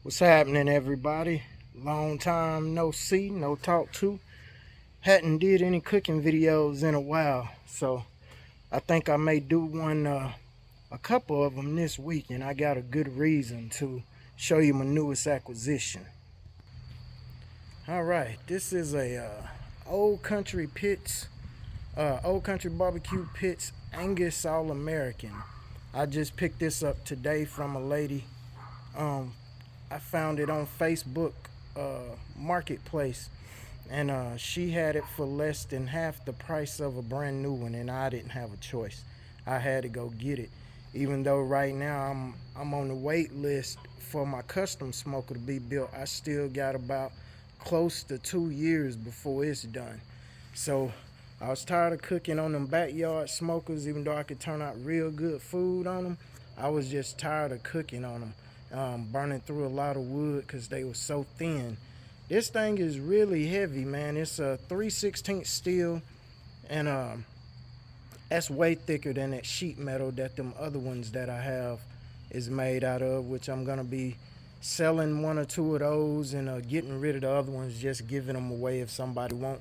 What's happening, everybody? Long time no see, no talk to. Hadn't did any cooking videos in a while, so I think I may do one, a couple of them this week, and I got a good reason to show you my newest acquisition. All right, this is a old country pits, old country barbecue pits Angus All American. I just picked this up today from a lady. Um, I found it on Facebook Marketplace, and she had it for less than half the price of a brand new one, and I didn't have a choice. I had to go get it, even though right now I'm on the wait list for my custom smoker to be built. I still got about close to 2 years before it's done. So I was tired of cooking on them backyard smokers, even though I could turn out real good food on them. I was just tired of cooking on them. Burning through a lot of wood because they were so thin. This thing is really heavy, man. It's a 3/16 steel, and that's way thicker than that sheet metal that them other ones that I have is made out of, which I'm gonna be selling one or two of those and getting rid of the other ones, just giving them away if somebody want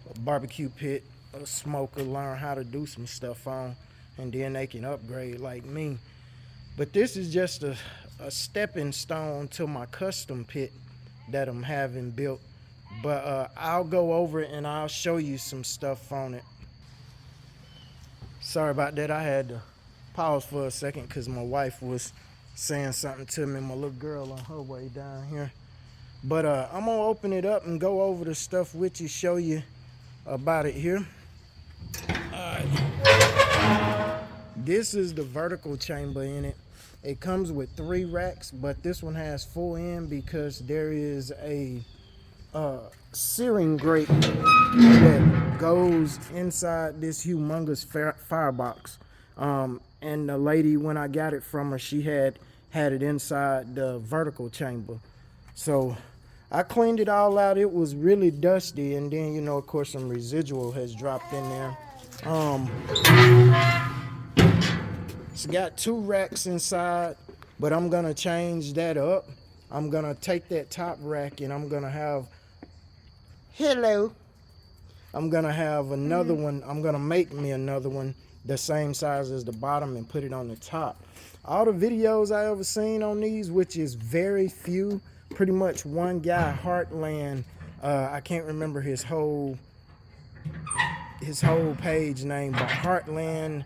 a barbecue pit, a smoker, learn how to do some stuff on, and then they can upgrade like me. But this is just a stepping stone to my custom pit that I'm having built. But I'll go over it and I'll show you some stuff on it. Sorry about that. I had to pause for a second because my wife was saying something to me, my little girl on her way down here. But I'm going to open it up and go over the stuff with you, show you about it here. This is the vertical chamber in it. It comes with 3 racks, but this one has 4 in because there is a searing grate that goes inside this humongous firebox. And the lady, when I got it from her, she had it inside the vertical chamber. So I cleaned it all out. It was really dusty, and then, you know, of course, some residual has dropped in there. It's got 2 racks inside, but I'm gonna change that up. I'm gonna take that top rack and I'm gonna have, I'm gonna have another one. I'm gonna make me another one the same size as the bottom and put it on the top. All the videos I ever seen on these, which is very few, pretty much one guy, Heartland, I can't remember his whole page name, but Heartland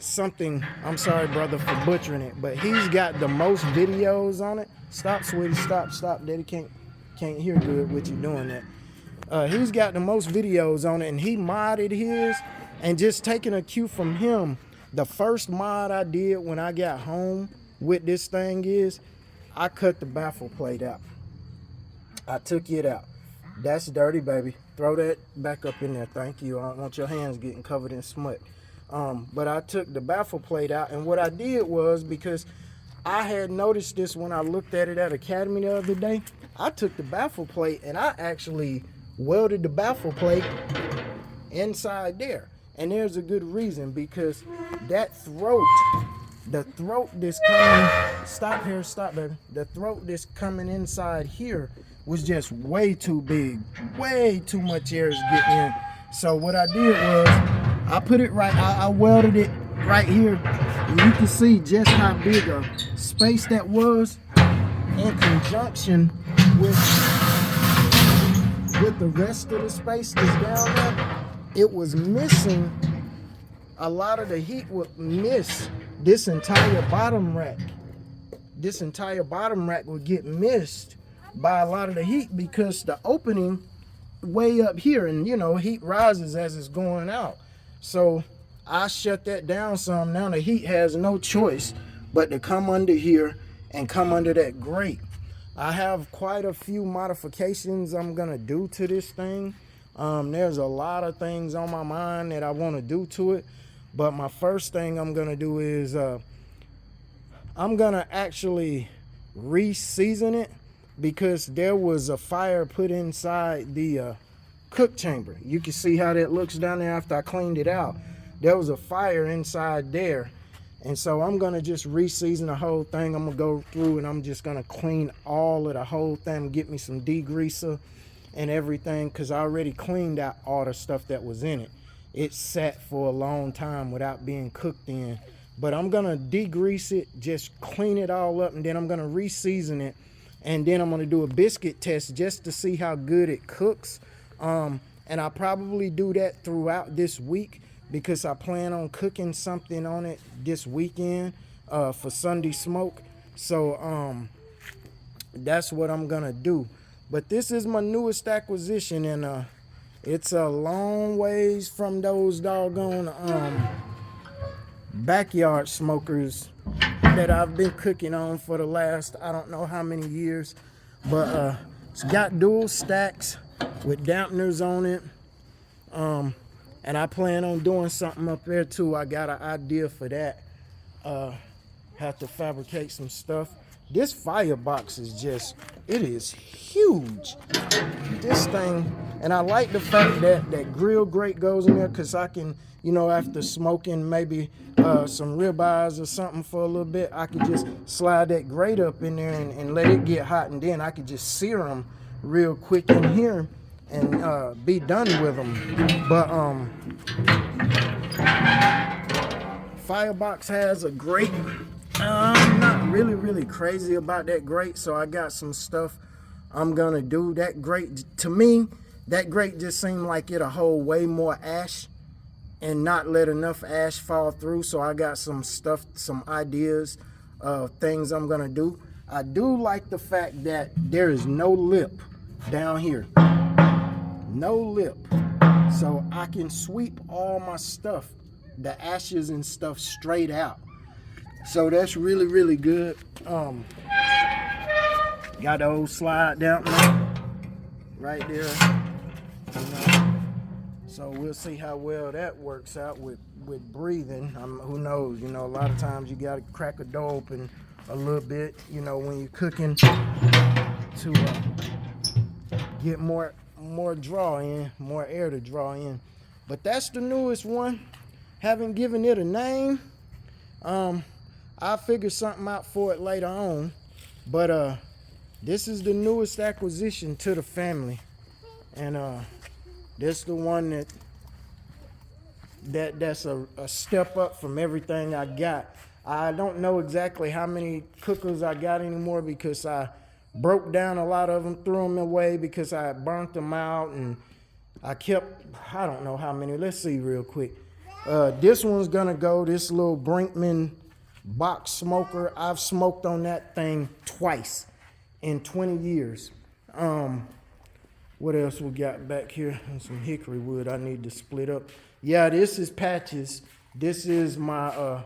something, I'm sorry brother for butchering it, but he's got the most videos on it. Stop, sweetie, stop, daddy can't hear good with you doing that. He's got the most videos on it, and he modded his, and just taking a cue from him, the first mod I did when I got home with this thing is I cut the baffle plate out. I took it out. That's dirty, baby. Throw that back up in there. Thank you. I don't want your hands getting covered in smut. But I took the baffle plate out, and what I did was, because I had noticed this when I looked at it at Academy the other day, I took the baffle plate and I actually welded the baffle plate inside there. And there's a good reason, because that throat, the throat that's coming, stop here, stop baby, the throat that's coming inside here was just way too big, way too much air is getting in. So what I did was, I put it right, I welded it right here, and you can see just how big a space that was in conjunction with the rest of the space that's down there. It was missing, a lot of the heat would miss this entire bottom rack. This entire bottom rack would get missed by a lot of the heat because the opening way up here, and you know, heat rises as it's going out. So I shut that down some. Now the heat has no choice but to come under here and come under that grate. I have quite a few modifications I'm gonna do to this thing. There's a lot of things on my mind that I want to do to it, but my first thing I'm gonna do is I'm gonna actually re-season it, because there was a fire put inside the cook chamber. You can see how that looks down there after I cleaned it out. There was a fire inside there And so I'm gonna just re-season the whole thing. I'm gonna go through and I'm just gonna clean all of the whole thing, get me some degreaser and everything, because I already cleaned out all the stuff that was in it. It sat for a long time without being cooked in. But I'm gonna degrease it, just clean it all up, and then I'm gonna re-season it, and then I'm gonna do a biscuit test just to see how good it cooks. And I'll probably do that throughout this week, because I plan on cooking something on it this weekend for Sunday smoke. So that's what I'm gonna do. But this is my newest acquisition, and it's a long ways from those doggone backyard smokers that I've been cooking on for the last I don't know how many years. But it's got dual stacks with dampeners on it. And I plan on doing something up there too. I got an idea for that. Have to fabricate some stuff. This firebox is just, it is huge. This thing, and I like the fact that that grill grate goes in there, because I can, you know, after smoking maybe some ribeyes or something for a little bit, I could just slide that grate up in there and let it get hot, and then I could just sear them real quick in here and be done with them. But firebox has a grate. I'm not really crazy about that grate, so I got some stuff I'm gonna do. That grate, to me, that grate just seemed like it'll hold way more ash and not let enough ash fall through. So I got some stuff, some ideas of things I'm gonna do. I do like the fact that there is no lip down here. No lip. So I can sweep all my stuff, the ashes and stuff, straight out. So that's really good. Got the old slide dampener right there. So we'll see how well that works out with breathing. Who knows? You know, a lot of times you gotta crack a door open a little bit, you know, when you're cooking to get more draw in, more air to draw in. But that's the newest one. Haven't given it a name. I'll figure something out for it later on. But this is the newest acquisition to the family. And this the one that's a step up from everything I got. I don't know exactly how many cookers I got anymore, because I broke down a lot of them, threw them away because I burnt them out, and I kept, I don't know how many. Let's see real quick. This one's gonna go, this little Brinkman box smoker. I've smoked on that thing twice in 20 years. What else we got back here? And some hickory wood I need to split up. Yeah, this is Patches. This is my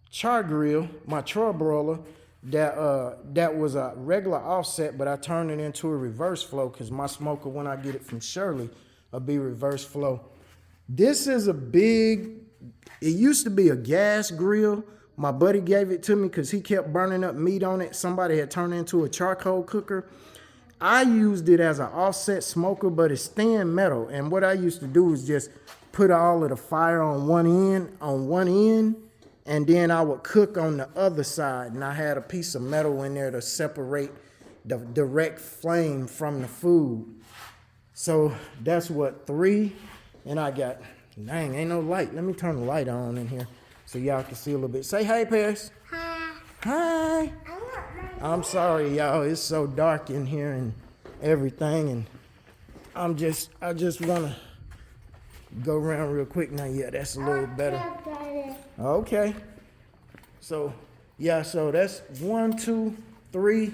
char grill, my char broiler. That was a regular offset, but I turned it into a reverse flow, because my smoker, when I get it from Shirley, will be reverse flow. This is a big, it used to be a gas grill. My buddy gave it to me because he kept burning up meat on it. Somebody had turned it into a charcoal cooker. I used it as an offset smoker, but it's thin metal. And what I used to do is just put all of the fire on one end, and then I would cook on the other side. And I had a piece of metal in there to separate the direct flame from the food. So that's what, 3. And I got, dang, ain't no light. Let me turn the light on in here so y'all can see a little bit. Say hey, Paris. Hi. Hi. I'm sorry, y'all. It's so dark in here and everything, and I just want to go around real quick now. Yeah, that's a little better. Okay. So, yeah, so that's 1, 2, 3.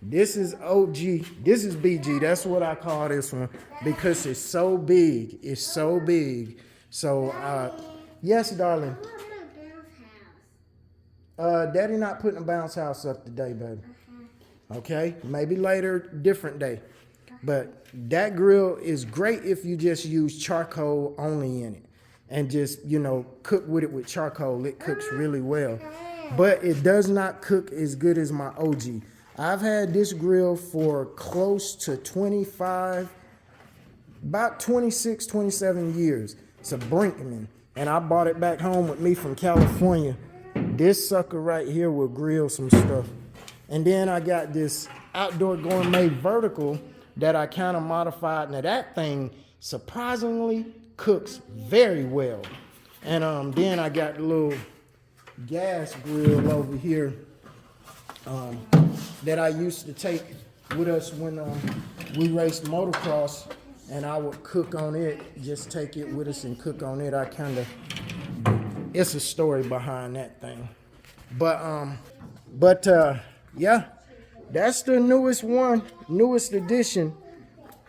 This is OG. This is BG. That's what I call this one, because it's so big. It's so big. So, yes, darling. Daddy not putting a bounce house up today, baby. Okay? Maybe later, different day. But that grill is great if you just use charcoal only in it and just, you know, cook with it with charcoal. It cooks really well. But it does not cook as good as my OG. I've had this grill for close to 25, about 26, 27 years. It's a Brinkman. and I brought it back home with me from California. This sucker right here will grill some stuff. And then I got this Outdoor Gourmet vertical that I kind of modified. Now that thing surprisingly cooks very well. And then I got the little gas grill over here that I used to take with us when we raced motocross, and I would cook on it, just take it with us and cook on it. It's a story behind that thing. But yeah, that's the newest edition.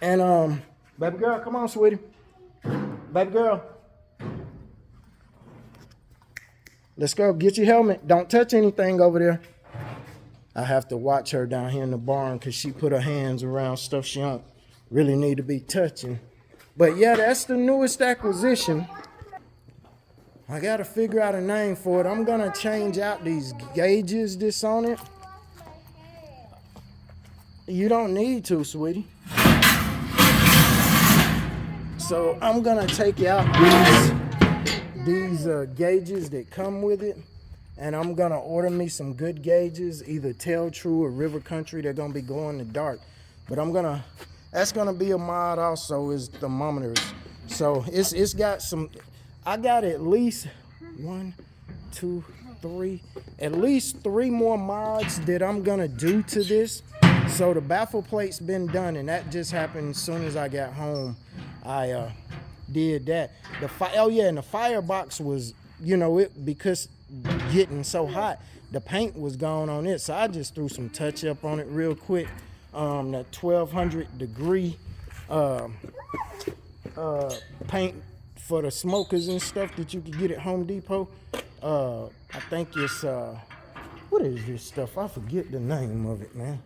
And baby girl, come on, sweetie. Baby girl. Let's go, get your helmet. Don't touch anything over there. I have to watch her down here in the barn because she put her hands around stuff she don't really need to be touching. But yeah, that's the newest acquisition. I gotta figure out a name for it. I'm gonna change out these gauges that's on it. You don't need to, sweetie. So I'm gonna take out these gauges that come with it, and I'm gonna order me some good gauges, either Tell True or River Country. They're gonna be glow in the dark, but that's gonna be a mod also, is thermometers. So it's got some. I got at least 1, 2, 3, at least 3 more mods that I'm gonna do to this. So the baffle plate's been done, and that just happened as soon as I got home. I did that. And the firebox was, because getting so hot, the paint was gone on it, so I just threw some touch up on it real quick. That 1200 degree paint for the smokers and stuff that you can get at Home Depot. I think it's what is this stuff? I forget the name of it, man.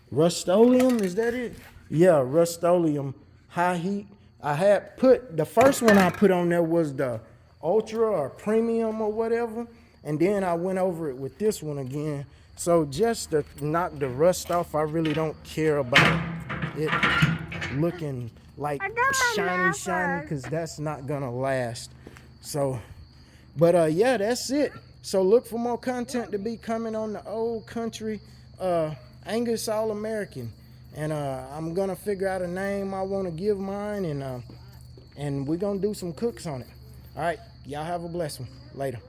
Rust-Oleum, is that it? Yeah, Rust-Oleum high heat. I had put, the first one I put on there was the Ultra or Premium or whatever, and then I went over it with this one again. So just to knock the rust off, I really don't care about it looking like shiny, because that's not gonna last. So, but yeah, that's it. So look for more content to be coming on the Old Country Angus All-American. And I'm gonna figure out a name I want to give mine, and we're gonna do some cooks on it. All right, y'all have a blessed one. Later.